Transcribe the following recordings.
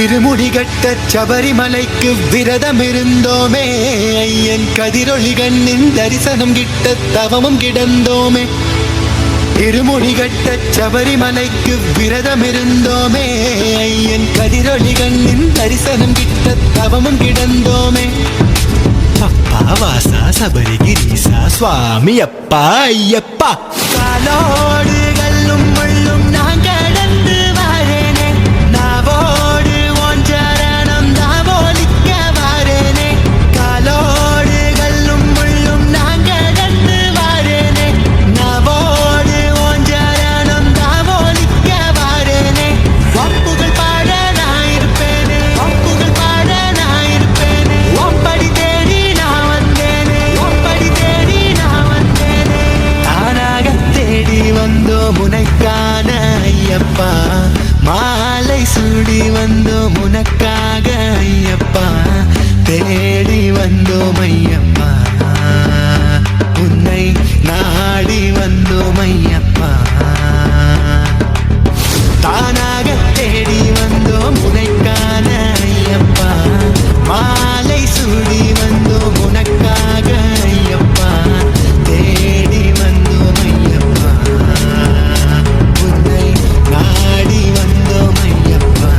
இருமுடிகட்ட சபரிமலைக்கு விரதம் இருந்தோமே, ஐயன் கதிரொளி கண்ணின் தரிசனம் கிட்ட தவமும் கிடந்தோமே. இருமுடிகட்ட சபரிமலைக்கு விரதம் இருந்தோமே, ஐயன் கதிரொளி கண்ணின் தரிசனம் கிட்ட தவமும் கிடந்தோமே. அப்பா வாசா சபரிகிரீசா சுவாமி அப்பா ஐயப்பா. காலோடு கல்லும் முள்ளும் நான் கடந்து வரேனே, நாவோடு உன் சரணம் தாவோலிக்க வரேனே. காலோடு கல்லும் முள்ளும் நான் கடந்து வரேனே, நாவோடு உன் சரணம் தாவோலிக்க வரேனே. ஒப்புகள் பாட நான் இருப்பேனே, ஒப்புகள் பாட நான் இருப்பேனே. ஒப்படி தேடி நான் வந்தேனே, ஒப்படி தேடி நான் வந்தேனே. தானாக தேடி வந்தோம் உனக்கான ஐயப்பா, மாலை சூடி வந்தோம் உனக்காக ஐயப்பா. தேடி வந்தோம் ஐயப்பா, உன்னை நாடி வந்தோம் ஐயப்பா. தானாக தேடி வந்தோம் உனக்கான ஐயப்பா, மாலை சூடி வந்தோம் உனக்காக ஐயப்பா. தேடி வந்தோம் ஐயப்பா, உன்னை நாடி வந்தோம் ஐயப்பா.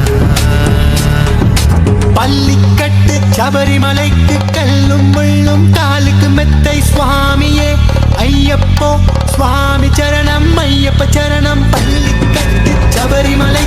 பள்ளிக்கட்டு சபரிமலைக்கு கல்லும் முள்ளும் காலுக்கு மெத்தை சுவாமியே ஐயப்போ. சுவாமி சரணம் ஐயப்ப சரணம். பள்ளிக்கட்டு சபரிமலை